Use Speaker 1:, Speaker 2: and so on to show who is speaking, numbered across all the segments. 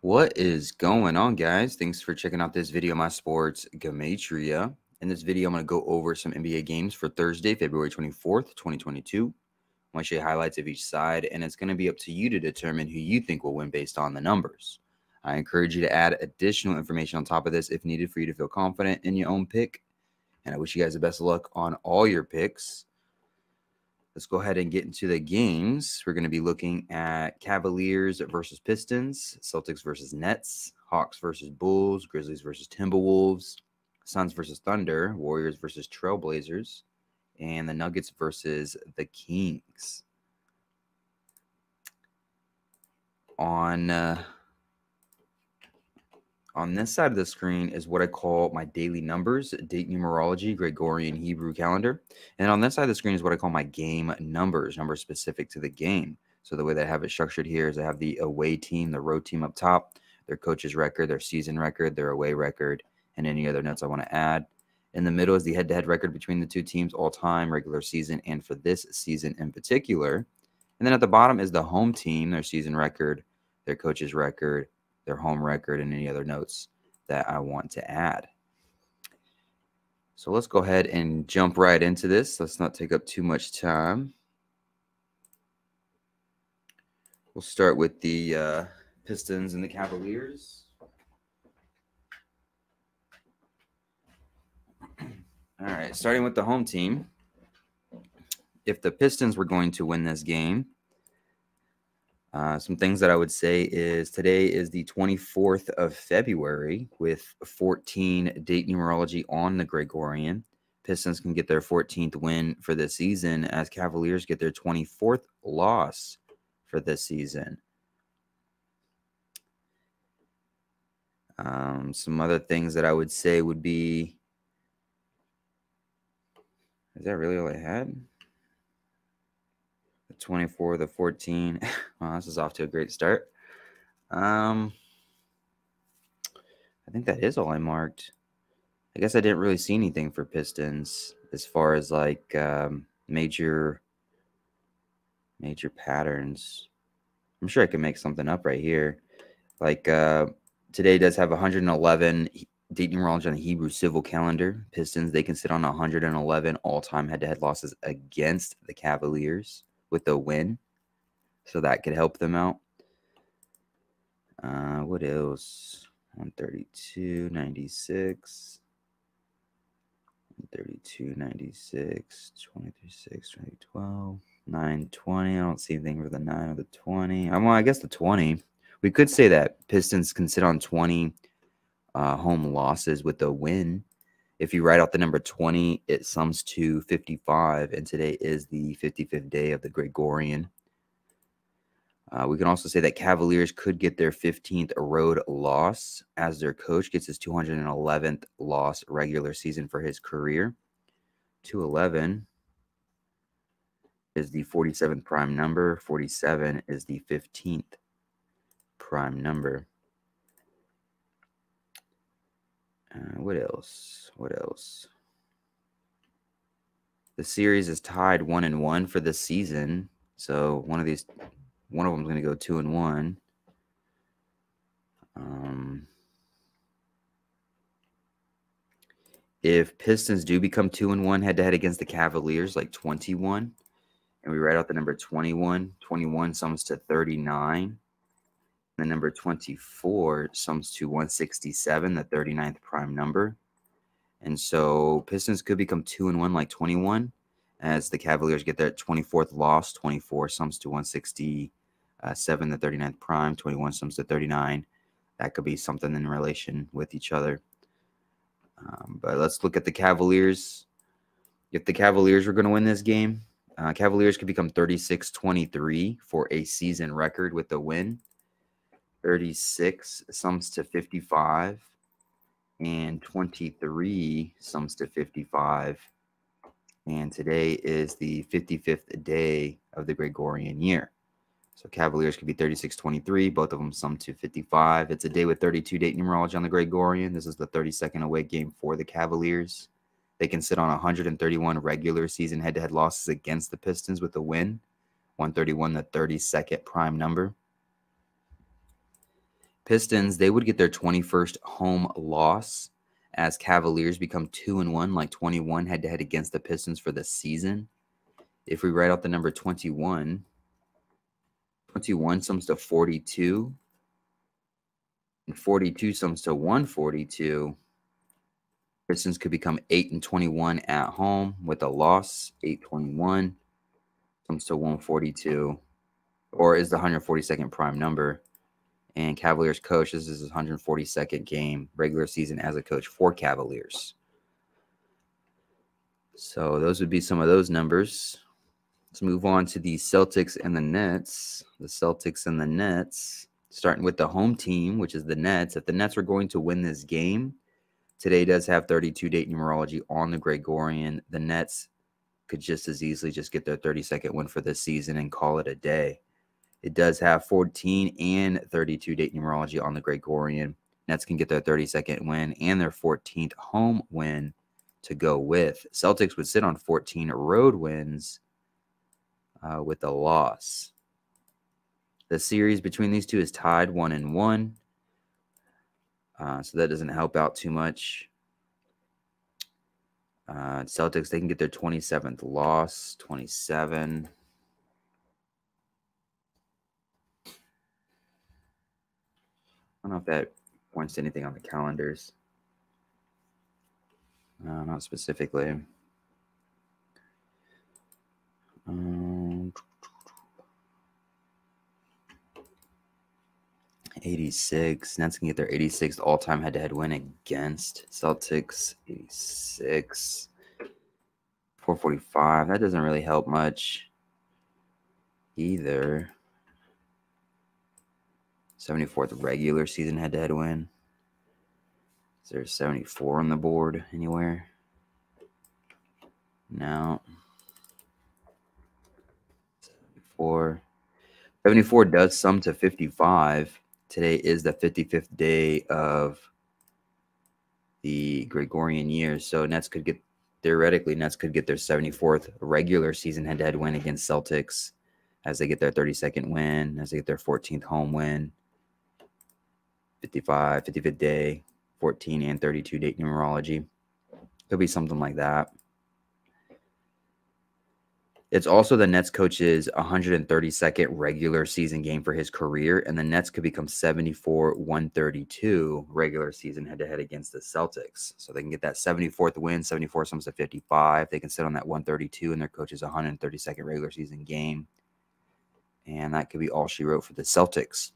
Speaker 1: What is going on, guys? Thanks for checking out this video, My Sports Gematria. In this video, I'm going to go over some NBA games for Thursday, February 24th, 2022. I'm going to show you highlights of each side, and it's going to be up to you to determine who you think will win based on the numbers. I encourage you to add additional information on top of this if needed for you to feel confident in your own pick. And I wish you guys the best of luck on all your picks. Let's go ahead and get into the games. We're going to be looking at Cavaliers versus Pistons, Celtics versus Nets, Hawks versus Bulls, Grizzlies versus Timberwolves, Suns versus Thunder, Warriors versus Trailblazers, and the Nuggets versus the Kings. On this side of the screen is what I call my daily numbers, date numerology, Gregorian Hebrew calendar. And on this side of the screen is what I call my game numbers specific to the game. So the way that I have it structured here is I have the away team, the road team up top, their coach's record, their season record, their away record, and any other notes I want to add. In the middle is the head-to-head record between the two teams all time, regular season, and for this season in particular. And then at the bottom is the home team, their season record, their coach's record, their home record, and any other notes that I want to add. So let's go ahead and jump right into this. Let's not take up too much time. We'll start with the Pistons and the Cavaliers. All right, starting with the home team. If the Pistons were going to win this game, some things that I would say is today is the 24th of February with 14 date numerology on the Gregorian. Pistons can get their 14th win for this season as Cavaliers get their 24th loss for this season. Some other things that I would say would be, is that really all I had? 24, the 14. Wow, this is off to a great start. I think that is all I marked. I guess I didn't really see anything for Pistons as far as like major patterns. I'm sure I can make something up right here. Like today does have 111 date numerology on the Hebrew civil calendar. Pistons, they can sit on 111 all-time head-to-head losses against the Cavaliers with a win, so that could help them out. What else? 132, 96, 132, 96, 23, 6, 2012, 920. I don't see anything for the 9 or the 20. Well, I guess the 20. We could say that Pistons can sit on 20 home losses with a win. If you write out the number 20, it sums to 55, and today is the 55th day of the Gregorian. We can also say that Cavaliers could get their 15th road loss as their coach gets his 211th loss regular season for his career. 211 is the 47th prime number. 47 is the 15th prime number. What else? The series is tied 1-1 for this season. So one of them is going to go 2-1. If Pistons do become 2-1 head-to-head against the Cavaliers, like 21, and we write out the number 21, 21 sums to 39. The number 24 sums to 167, the 39th prime number. And so Pistons could become 2-1 like 21 as the Cavaliers get their 24th loss. 24 sums to 167, the 39th prime. 21 sums to 39. That could be something in relation with each other. But let's look at the Cavaliers. If the Cavaliers were going to win this game, Cavaliers could become 36-23 for a season record with a win. 36 sums to 55, and 23 sums to 55. And today is the 55th day of the Gregorian year. So Cavaliers could be 36-23. Both of them sum to 55. It's a day with 32 date numerology on the Gregorian. This is the 32nd away game for the Cavaliers. They can sit on 131 regular season head-to-head losses against the Pistons with a win. 131, the 32nd prime number. Pistons, they would get their 21st home loss as Cavaliers become 2-1, like 21 head-to-head against the Pistons for the season. If we write out the number 21, 21 sums to 42, and 42 sums to 142. Pistons could become 8-21 at home with a loss. 8-21 sums to 142, or is the 142nd prime number. And Cavaliers coach, this is his 142nd game regular season as a coach for Cavaliers. So those would be some of those numbers. Let's move on to the Celtics and the Nets. The Celtics and the Nets, starting with the home team, which is the Nets. If the Nets were going to win this game, today does have 32 date numerology on the Gregorian. The Nets could just as easily just get their 32nd win for this season and call it a day. It does have 14 and 32 date numerology on the Gregorian. Nets can get their 32nd win and their 14th home win to go with. Celtics would sit on 14 road wins with a loss. The series between these two is tied 1-1. So that doesn't help out too much. Celtics, they can get their 27th loss, 27. I don't know if that points to anything on the calendars. Not specifically. 86. Nets can get their 86th all-time head-to-head win against Celtics. 86. 445. That doesn't really help much either. 74th regular season head-to-head win. Is there 74 on the board anywhere? No. 74. 74 does sum to 55. Today is the 55th day of the Gregorian year. So Nets could get, theoretically, Nets could get their 74th regular season head-to-head win against Celtics as they get their 32nd win, as they get their 14th home win. 55th day, 14 and 32 date numerology. Could be something like that. It's also the Nets coach's 132nd regular season game for his career, and the Nets could become 74-132 regular season head-to-head against the Celtics. So they can get that 74th win, 74 sums to 55. They can sit on that 132 in their coach's 132nd regular season game. And that could be all she wrote for the Celtics.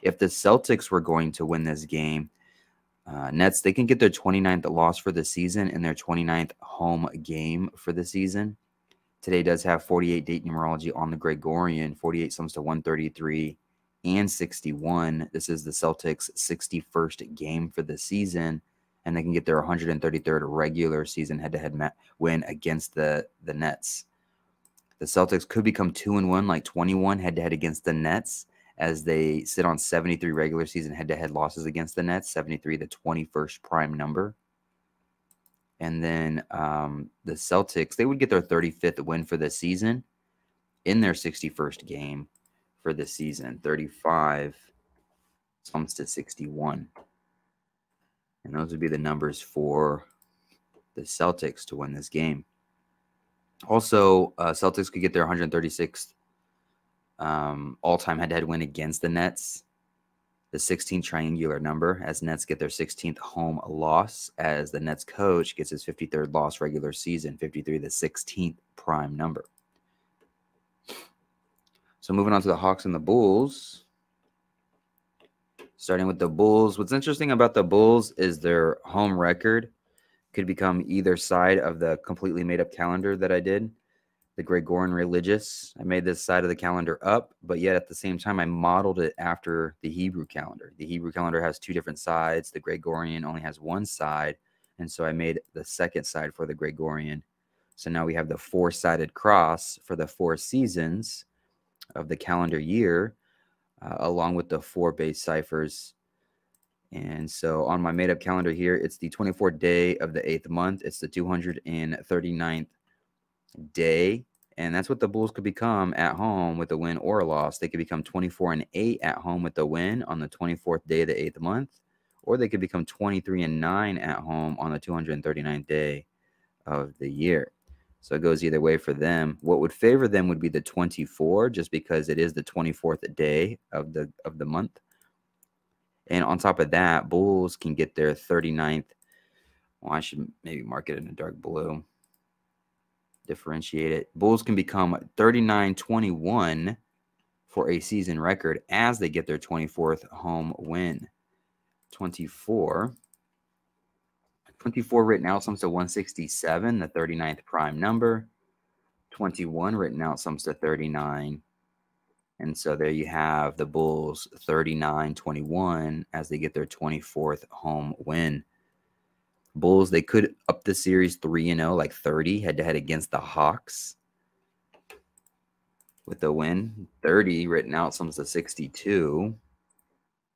Speaker 1: If the Celtics were going to win this game, Nets, they can get their 29th loss for the season and their 29th home game for the season. Today does have 48 date numerology on the Gregorian. 48 sums to 133 and 61. This is the Celtics' 61st game for the season, and they can get their 133rd regular season head-to-head win against the Nets. The Celtics could become 2-1, like 21 head-to-head against the Nets, as they sit on 73 regular season head-to-head losses against the Nets, 73 the 21st prime number. And then the Celtics, they would get their 35th win for the season in their 61st game for the season. 35 sums to 61. And those would be the numbers for the Celtics to win this game. Also, Celtics could get their 136th all-time head-to-head win against the Nets. The 16th triangular number, as Nets get their 16th home loss, as the Nets coach gets his 53rd loss regular season, 53 the 16th prime number. So moving on to the Hawks and the Bulls. Starting with the Bulls. What's interesting about the Bulls is their home record could become either side of the completely made-up calendar that I did. The Gregorian religious. I made this side of the calendar up, but yet at the same time, I modeled it after the Hebrew calendar. The Hebrew calendar has two different sides. The Gregorian only has one side, and so I made the second side for the Gregorian. So now we have the four-sided cross for the 4 seasons of the calendar year, along with the 4 base ciphers. And so on my made-up calendar here, it's the 24th day of the 8th month. It's the 239th day, And that's what the Bulls could become at home with a win or a loss. They could become 24-8 at home with a win on the 24th day of the 8th month, or they could become 23-9 at home on the 239th day of the year. So it goes either way for them. What would favor them would be the 24, just because it is the 24th day of the month. And on top of that, Bulls can get their 39th. Well, I should maybe mark it in a dark blue. Differentiate it. Bulls can become 39-21 for a season record as they get their 24th home win. 24 written out sums to 167, the 39th prime number. 21 written out sums to 39. And so there you have the Bulls 39-21 as they get their 24th home win. Bulls, they could up the series 3-0, like 30 head-to-head against the Hawks with the win. 30 written out sums to 62.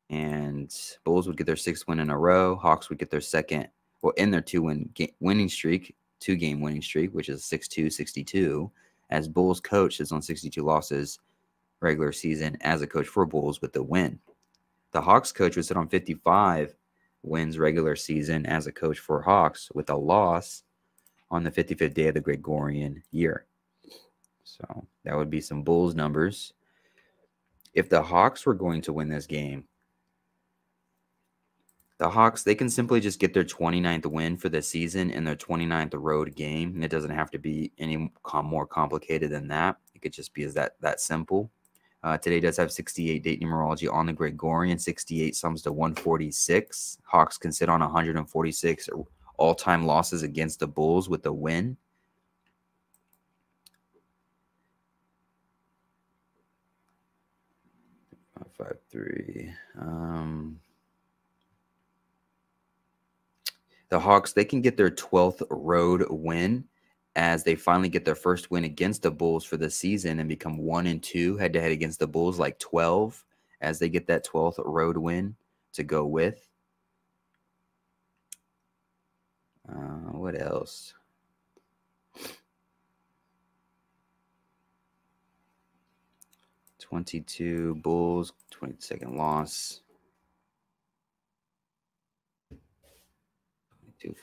Speaker 1: And Bulls would get their 6th win in a row. Hawks would get their second, well, in their two-game winning streak, which is 62-62, as Bulls coach is on 62 losses regular season as a coach for Bulls with the win. The Hawks coach would sit on 55 wins regular season as a coach for Hawks with a loss on the 55th day of the Gregorian year. So that would be some Bulls numbers. If the Hawks were going to win this game, the Hawks, they can simply just get their 29th win for the season in their 29th road game. And it doesn't have to be any more complicated than that. It could just be that simple. Today does have 68 date numerology on the Gregorian. 68 sums to 146. Hawks can sit on 146 all-time losses against the Bulls with a win. Five, 3. The Hawks, they can get their 12th road win as they finally get their first win against the Bulls for the season and become 1-2 head-to-head against the Bulls, like 12, as they get that 12th road win to go with. What else? $22 Bulls, 22nd loss.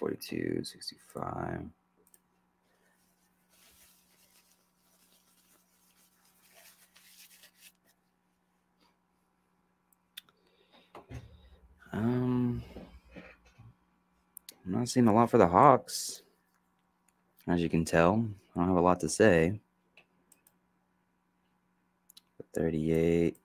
Speaker 1: 42, 65. I'm not seeing a lot for the Hawks. As you can tell, I don't have a lot to say. 38.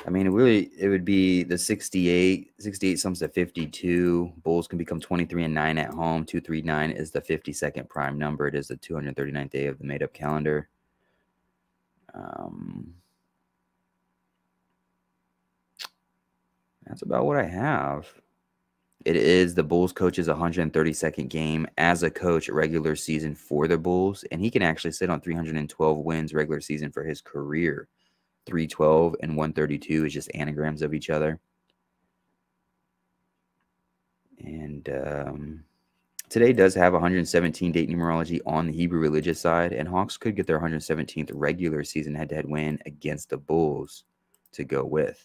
Speaker 1: I mean, it would be the 68. 68 sums to 52. Bulls can become 23-9 at home. 239 is the 52nd prime number. It is the 239th day of the made-up calendar. That's about what I have. It is the Bulls coach's 132nd game as a coach regular season for the Bulls, and he can actually sit on 312 wins regular season for his career. 312 and 132 is just anagrams of each other. And today does have 117 date numerology on the Hebrew religious side, and Hawks could get their 117th regular season head-to-head win against the Bulls to go with.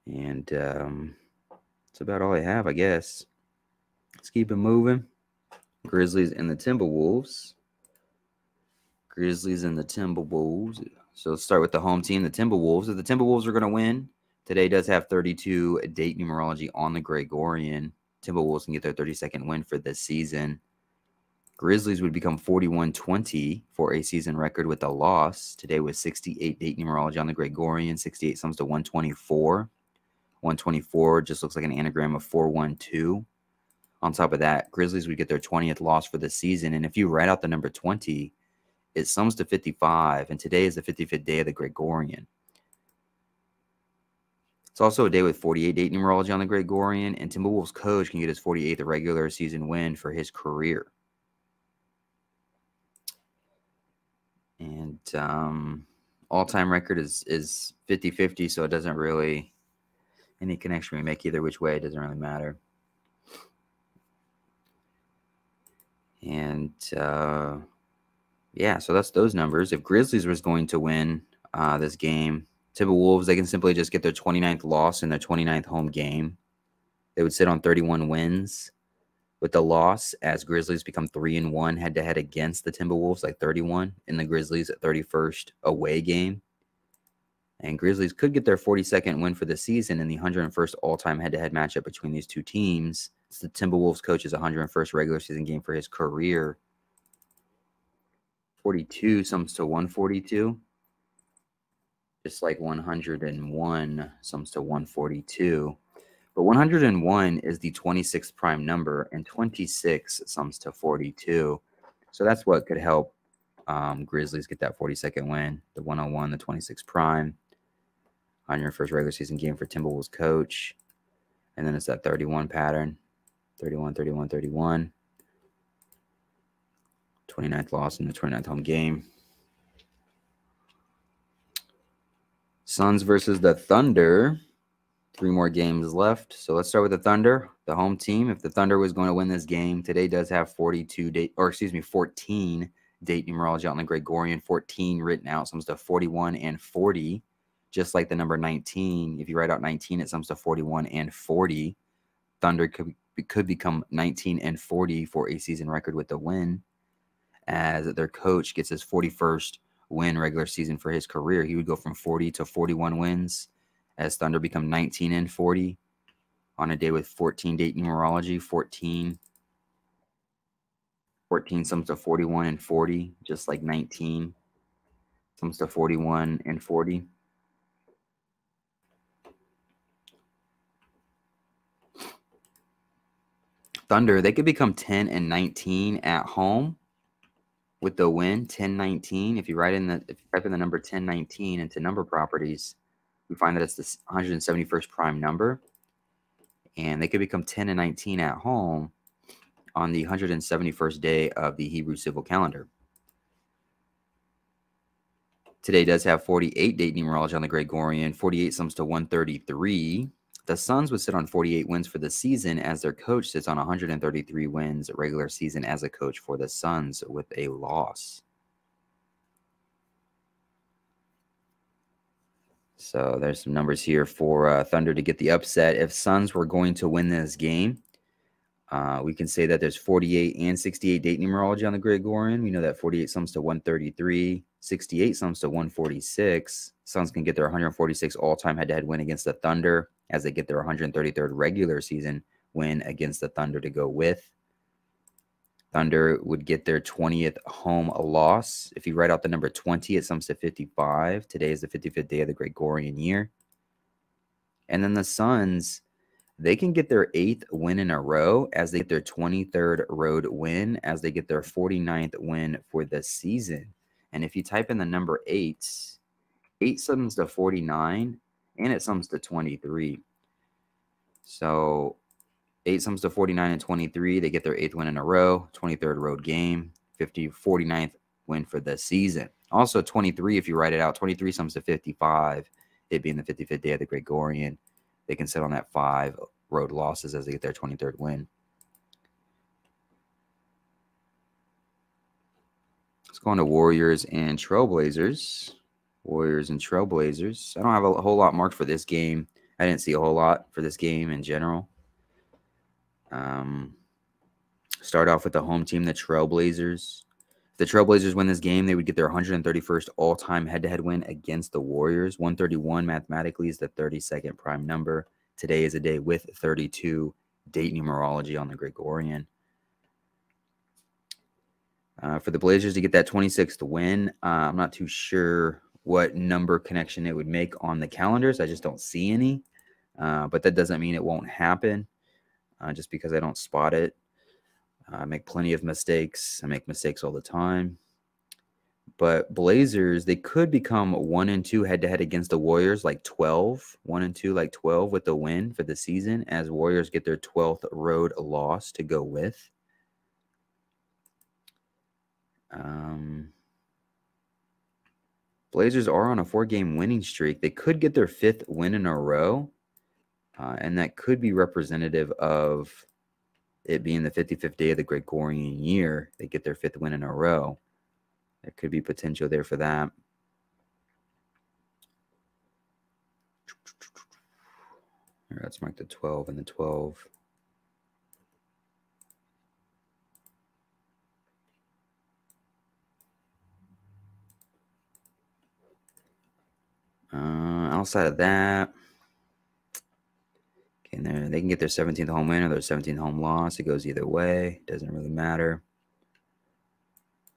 Speaker 1: And that's about all I have, I guess. Let's keep it moving. Grizzlies and the Timberwolves. So let's start with the home team, the Timberwolves. If the Timberwolves are going to win, today does have 32 date numerology on the Gregorian. Timberwolves can get their 32nd win for this season. Grizzlies would become 41-20 for a season record with a loss. Today was 68 date numerology on the Gregorian. 68 sums to 124. 124 just looks like an anagram of 412. On top of that, Grizzlies would get their 20th loss for the season. And if you write out the number 20, it sums to 55, and today is the 55th day of the Gregorian. It's also a day with 48 date numerology on the Gregorian, and Timberwolves coach can get his 48th regular season win for his career. And all-time record is 50-50, so it doesn't really, any connection we make either which way, it doesn't really matter. And yeah, so that's those numbers. If Grizzlies was going to win this game, Timberwolves, they can simply just get their 29th loss in their 29th home game. They would sit on 31 wins with the loss, as Grizzlies become 3-1 head-to-head against the Timberwolves, like 31 in the Grizzlies' 31st away game. And Grizzlies could get their 42nd win for the season in the 101st all-time head-to-head matchup between these two teams. It's the Timberwolves coach's 101st regular season game for his career. 42 sums to 142. Just like 101 sums to 142. But 101 is the 26th prime number, and 26 sums to 42. So that's what could help Grizzlies get that 42nd win. The 101, the 26 prime. On your first regular season game for Timberwolves coach. And then it's that 31 pattern. 31, 31, 31. 29th loss in the 29th home game. Suns versus the Thunder. 3 more games left. So let's start with the Thunder, the home team. If the Thunder was going to win this game, today does have 14 date numerology on the Gregorian. 14 written out, sums to 41 and 40. Just like the number 19. If you write out 19, it sums to 41 and 40. Thunder could become 19 and 40 for a season record with the win, as their coach gets his 41st win regular season for his career. He would go from 40 to 41 wins, as Thunder become 19 and 40 on a day with 14 date numerology. 14 sums to 41 and 40, just like 19 sums to 41 and 40. Thunder, they could become 10 and 19 at home with the win. 10-19. If you type in the number 1019 into number properties, we find that it's the 171st prime number, and they could become 10 and 19 at home on the 171st day of the Hebrew civil calendar. Today does have 48 date numerology on the Gregorian. 48 sums to 133. The Suns would sit on 48 wins for the season, as their coach sits on 133 wins regular season as a coach for the Suns with a loss. So there's some numbers here for Thunder to get the upset. If Suns were going to win this game, we can say that there's 48 and 68 date numerology on the Gregorian. We know that 48 sums to 133. 68 sums to 146. Suns can get their 146 all-time head-to-head win against the Thunder, as they get their 133rd regular season win against the Thunder to go with. Thunder would get their 20th home loss. If you write out the number 20, it sums to 55. Today is the 55th day of the Gregorian year. And then the Suns, they can get their 8th win in a row, as they get their 23rd road win, as they get their 49th win for the season. And if you type in the number 8, 8 sums to 49, and it sums to 23. So 8 sums to 49 and 23. They get their 8th win in a row, 23rd road game, 49th win for the season. Also 23, if you write it out, 23 sums to 55, it being the 55th day of the Gregorian. They can sit on that 5 road losses as they get their 23rd win. Let's go on to Warriors and Trailblazers. Warriors and Trailblazers. I don't have a whole lot marked for this game. I didn't see a whole lot for this game in general. Start off with the home team, the Trailblazers. If the Trailblazers win this game, they would get their 131st all-time head-to-head win against the Warriors. 131 mathematically is the 32nd prime number. Today is a day with 32 date numerology on the Gregorian. For the Blazers to get that 26th win, I'm not too sure what number connection it would make on the calendars. I just don't see any. But that doesn't mean it won't happen just because I don't spot it. I make plenty of mistakes. I make mistakes all the time. But Blazers, they could become 1-2 head-to-head against the Warriors, like 12. 1-2, like 12 with the win for the season, as Warriors get their 12th road loss to go with. Blazers are on a 4-game winning streak. They could get their 5th win in a row, and that could be representative of it being the 55th day of the Gregorian year, they get their 5th win in a row. There could be potential there for that. Here, let's mark the 12 and the 12. Outside of that, okay, they can get their 17th home win or their 17th home loss. It goes either way. Doesn't really matter.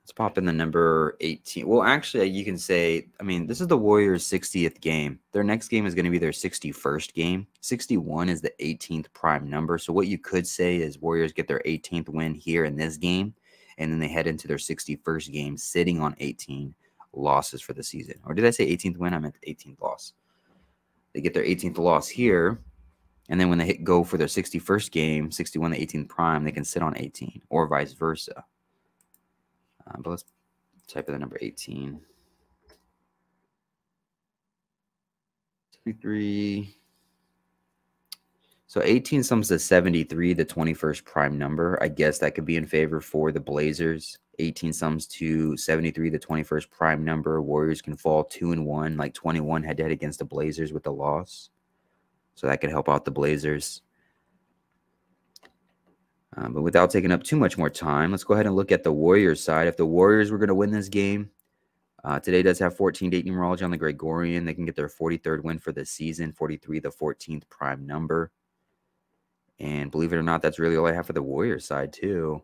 Speaker 1: Let's pop in the number 18. Well, actually, you can say, I mean, this is the Warriors' 60th game. Their next game is going to be their 61st game. 61 is the 18th prime number. So what you could say is Warriors get their 18th win here in this game, and then they head into their 61st game sitting on 18 losses for the season. Or did I say 18th win? I meant 18th loss. They get their 18th loss here, and then when they go for their 61st game, 61 the 18th prime, they can sit on 18, or vice versa. But let's type in the number 18. 73. So 18 sums to 73, the 21st prime number. I guess that could be in favor for the Blazers. 18 sums to 73, the 21st prime number. Warriors can fall 2-1, like 21 head-to-head against the Blazers with the loss. So that could help out the Blazers. But without taking up too much more time, let's go ahead and look at the Warriors side. If the Warriors were going to win this game, today does have 14-date numerology on the Gregorian. They can get their 43rd win for the season, 43, the 14th prime number. And believe it or not, that's really all I have for the Warriors side, too.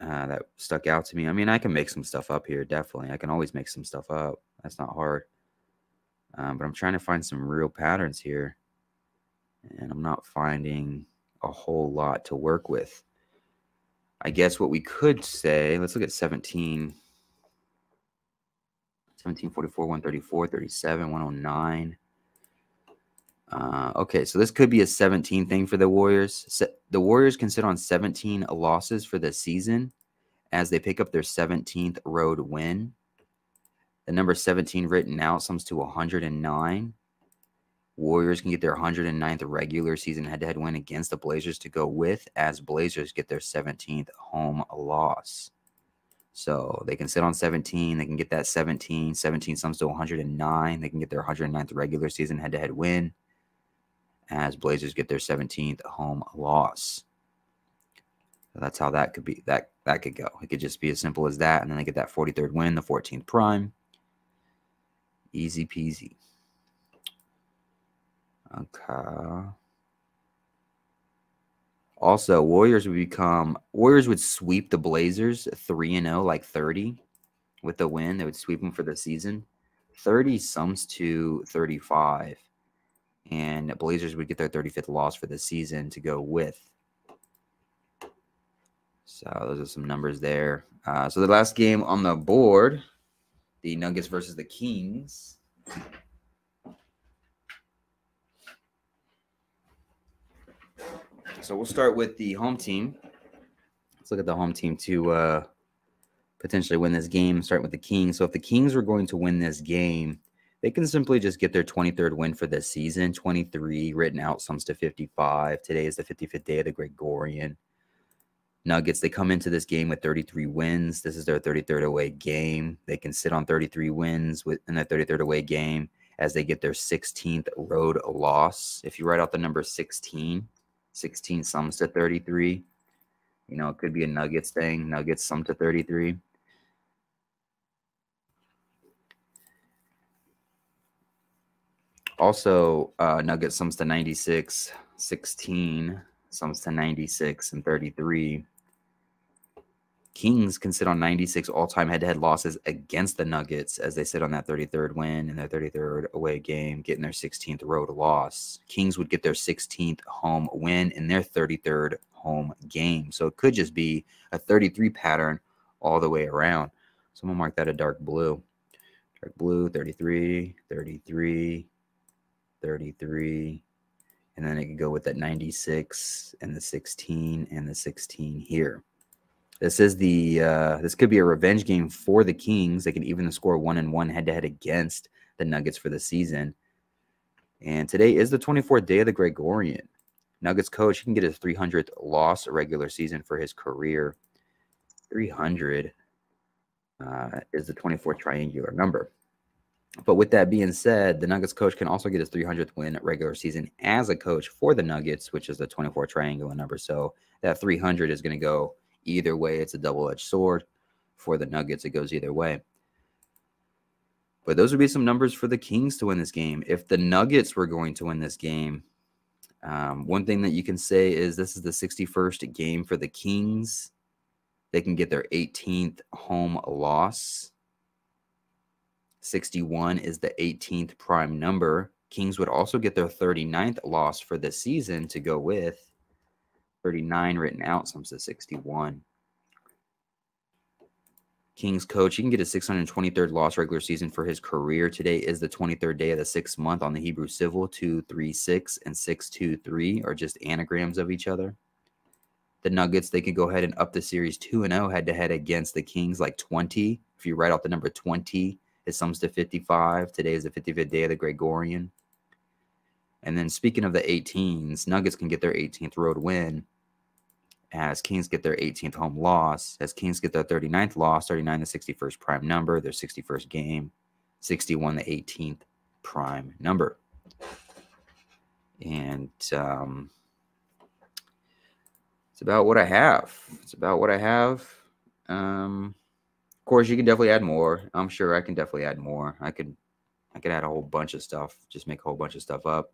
Speaker 1: That stuck out to me. I mean, I can make some stuff up here, definitely. I can always make some stuff up. That's not hard. But I'm trying to find some real patterns here. And I'm not finding a whole lot to work with. I guess what we could say, let's look at 17. 1744, 134, 37, 109. Okay, so this could be a 17 thing for the Warriors. The Warriors can sit on 17 losses for the season as they pick up their 17th road win. The number 17 written out sums to 109. Warriors can get their 109th regular season head-to-head win against the Blazers to go with, as Blazers get their 17th home loss. So they can sit on 17. They can get that 17. 17 sums to 109. They can get their 109th regular season head-to-head win, as Blazers get their 17th home loss. So that's how that could be. That could go. It could just be as simple as that, and then they get that 43rd win, the 14th prime. Easy peasy. Okay. Also, Warriors would sweep the Blazers 3-0, like 30 with the win. They would sweep them for the season. 30 sums to 35. And the Blazers would get their 35th loss for the season to go with. So those are some numbers there. So the last game on the board, the Nuggets versus the Kings. So we'll start with the home team. Let's look at the home team to potentially win this game. Start with the Kings. So if the Kings were going to win this game, they can simply just get their 23rd win for the season. 23 written out sums to 55. Today is the 55th day of the Gregorian. Nuggets, they come into this game with 33 wins. This is their 33rd away game. They can sit on 33 wins in their 33rd away game as they get their 16th road loss. If you write out the number 16, 16 sums to 33. You know, it could be a Nuggets thing. Nuggets sum to 33. Also, Nuggets sums to 96. 16 sums to 96 and 33. Kings can sit on 96 all-time head-to-head losses against the Nuggets as they sit on that 33rd win in their 33rd away game, getting their 16th road loss. Kings would get their 16th home win in their 33rd home game. So it could just be a 33 pattern all the way around. So I'm going to mark that a dark blue. Dark blue, 33, 33, 33. And then it could go with that 96 and the 16 and the 16 here. This is this could be a revenge game for the Kings. They can even score 1-1 head-to-head against the Nuggets for the season. And today is the 24th day of the Gregorian. Nuggets coach, he can get his 300th loss regular season for his career. 300 is the 24 triangular number. But with that being said, the Nuggets coach can also get his 300th win regular season as a coach for the Nuggets, which is the 24 triangular number. So that 300 is going to go either way. It's a double-edged sword. For the Nuggets, it goes either way. But those would be some numbers for the Kings to win this game. If the Nuggets were going to win this game, one thing that you can say is this is the 61st game for the Kings. They can get their 18th home loss. 61 is the 18th prime number. Kings would also get their 39th loss for the season to go with 39 written out, sums to 61. Kings coach, he can get a 623rd loss regular season for his career. Today is the 23rd day of the 6th month on the Hebrew Civil. 236 and 623 are just anagrams of each other. The Nuggets, they could go ahead and up the series 2-0 head-to-head against the Kings, like 20. If you write out the number 20, it sums to 55. Today is the 55th day of the Gregorian. And then speaking of the 18s, Nuggets can get their 18th road win as Kings get their 18th home loss. As Kings get their 39th loss, 39 the 61st prime number, their 61st game, 61 the 18th prime number. And it's about what I have. Of course, you can definitely add more. I'm sure I can definitely add more. I could add a whole bunch of stuff, just make a whole bunch of stuff up.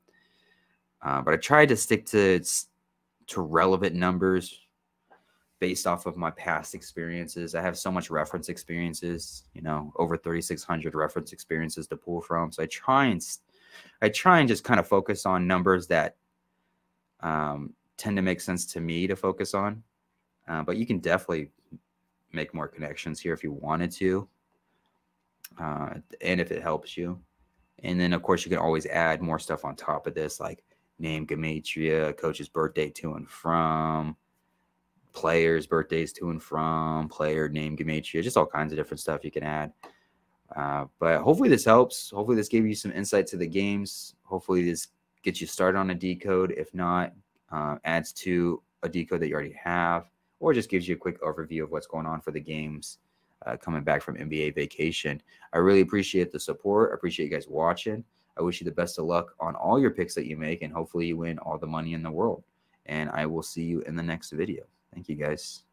Speaker 1: But I tried to stick to relevant numbers based off of my past experiences. I have so much reference experiences, over 3,600 reference experiences to pull from. So I try and just kind of focus on numbers that tend to make sense to me to focus on. But you can definitely make more connections here if you wanted to, and if it helps you. And then, of course, you can always add more stuff on top of this, like name gematria, coach's birthday to and from, players' birthdays to and from, player name gematria, just all kinds of different stuff you can add. But hopefully this helps. Hopefully this gave you some insight to the games. Hopefully this gets you started on a decode. If not, adds to a decode that you already have, or just gives you a quick overview of what's going on for the games coming back from NBA vacation. I really appreciate the support. I appreciate you guys watching. I wish you the best of luck on all your picks that you make, and hopefully you win all the money in the world. And I will see you in the next video. Thank you, guys.